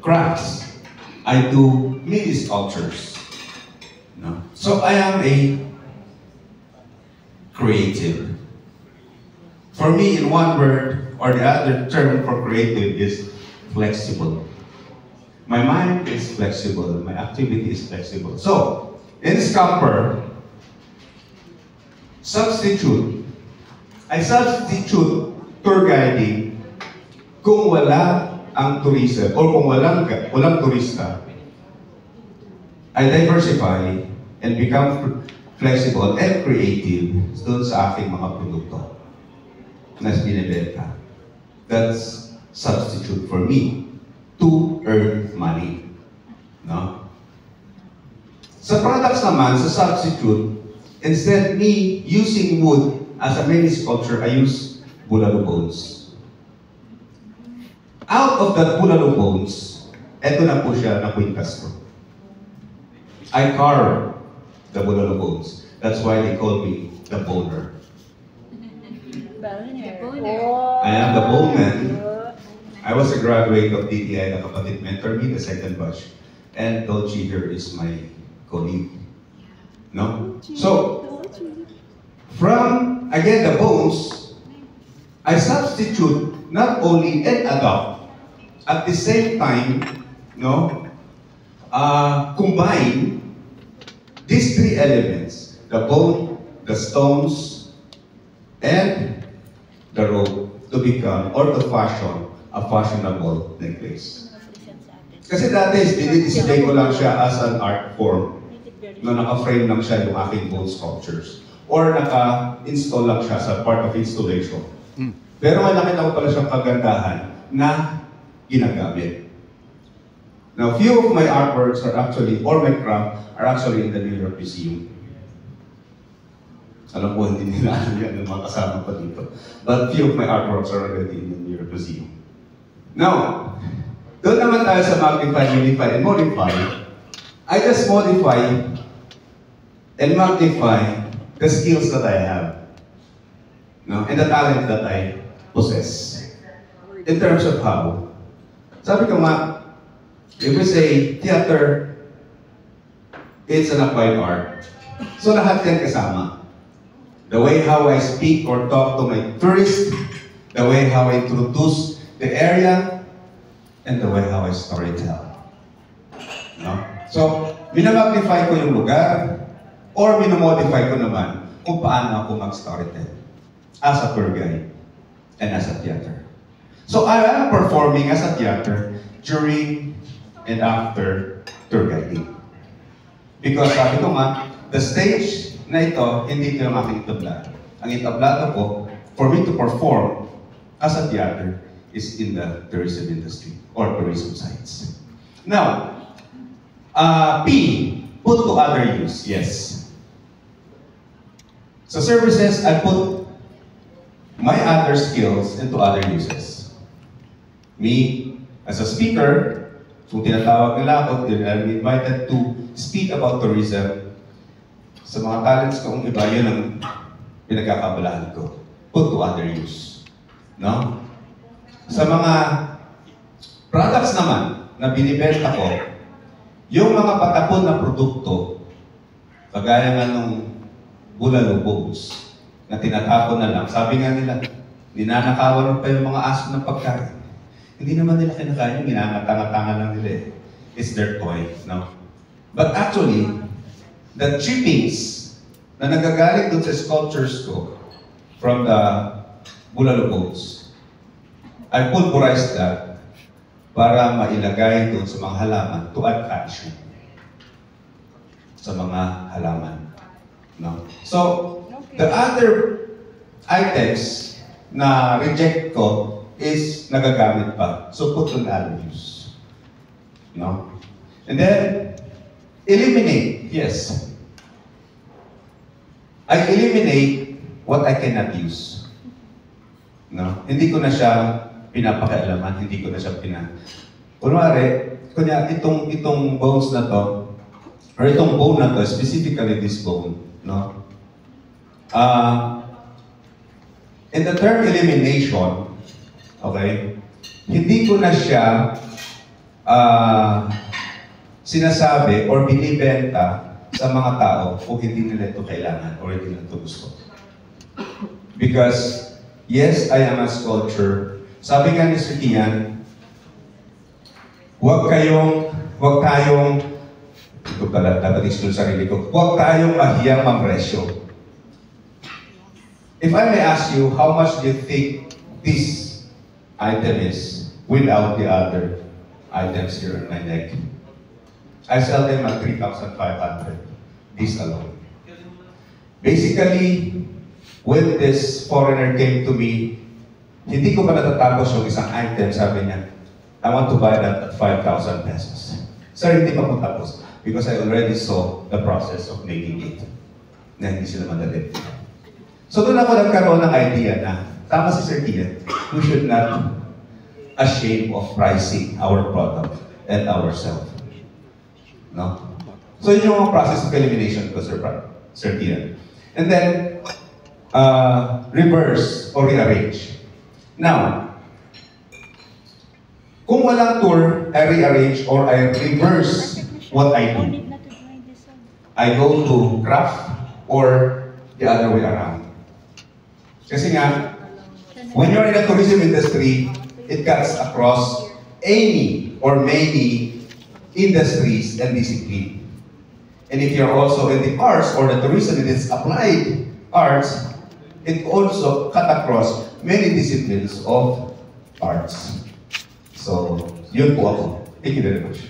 crafts. I do mini sculptures. No? So I am a creative. For me, in one word, or the other term for creative is flexible. My mind is flexible, my activity is flexible. So, in Scamper, I substitute tour guiding kung wala ang tourism, or kung walang turista. I diversify and become flexible and creative doon sa aking mga produkto na binibenta. That's substitute for me to earn money. No? Sa products naman, sa substitute, instead me using wood as a mini sculpture, I use bulalo bones. Out of that bulalo bones, eto na po siya na kwintas ko. I carve the bulalo bones. That's why they call me the boner. I am the bone man. I was a graduate of DTI, the kapatid mentor me, the second batch. And Dolce here is my colleague. No? So, from, again, the bones, I substitute not only and adopt, at the same time, no, combine these three elements, the bone, the stones, and the rope to become or to fashion a fashionable necklace. Kasi dati, dinidisplay ko lang siya as an art form. No, naka-frame lang siya yung aking bone sculptures. Or naka-install lang siya sa part of installation. Pero may nakita ko pala siyang kagandahan na ginagamit. Now, few of my artworks are actually, or my craft, are actually in the New York Museum. Alam ko, hindi nila alam yan ng mga kasama ko dito. But few of my artworks are already in the New York Museum. Now, doon naman tayo sa magnify, unify, and modify. I just modify and magnify the skills that I have. No? And the talent that I possess. In terms of how. Sabi ko nga, if we say theater, it's an applied art. So lahat yan kasama. The way how I speak or talk to my tourists, the way how I introduce the area, and the way how I storytell. No? So, minamagnify ko yung lugar, or minamodify ko naman kung paano ako mag-storytell as a tour guide and as a theater. So, I am performing as a theater during and after tour guiding. Because sabi ko nga, the stage na ito, hindi ito yung aking entablado. Ang entablado ko, for me to perform as a theater, is in the tourism industry or tourism sites. Now, P, put to other use, yes. Sa services, I put my other skills into other uses. Me, as a speaker, kung tinatawag nila ako, I'm invited to speak about tourism. Sa mga talents ko, iba yun ang pinagkakabalahan ko. Put to other use. No? Sa mga products naman na binibenta ko, yung mga patapon na produkto, kagaya nga nung bulalo bones, na tinatapon na lang. Sabi nga nila, ninanakawan pa yung mga aso ng pagkain. Hindi naman nila kinakain, ginangatanga-tanga lang nila eh. It's their toy, no? But actually, the chippings na nagagaling dun sa sculptures ko from the bulalo bones, I pulverize that para mailagay dun sa mga halaman to add calcium sa mga halaman. No? So, the other items na reject ko is nagagamit pa. So, put on other use. No? And then, eliminate. Yes. I eliminate what I cannot use. No? Hindi ko na siya pinapakialaman, hindi ko na siya Kunwari, itong bones na to, or itong bone na to, specifically this bone, no? In the term elimination, okay, hindi ko na siya sinasabi or binibenta sa mga tao kung hindi nila ito kailangan or hindi nila ito gusto. Because, yes, I am a sculptor. Sabi nga ni Sir Kian, huwag tayong, ito pala, dapat isunod sa sarili ko, huwag tayong mahiyang mampresyo. If I may ask you, how much do you think this item is without the other items here on my neck? I sell them at 3,500. This alone. Basically, when this foreigner came to me, hindi ko pa natatapos yung isang item, sabi niya, I want to buy that at 5,000 pesos. Sir, hindi pa po tapos because I already saw the process of making it. Na hindi sila madali. So doon ako nagkaroon ng idea na, tama si Sir Kian, we should not ashamed of pricing our product and ourselves. No? So yun yung process of elimination ko, Sir Kian. And then, reverse or rearrange. Now, kung walang tour, I rearrange or I reverse what I do. I go to craft or the other way around. Kasi nga, when you're in the tourism industry, it cuts across any or many industries and disciplines. And if you're also in the arts or the tourism and it's applied arts, it also cut across many disciplines of arts. So, yun po ako. Thank you very much.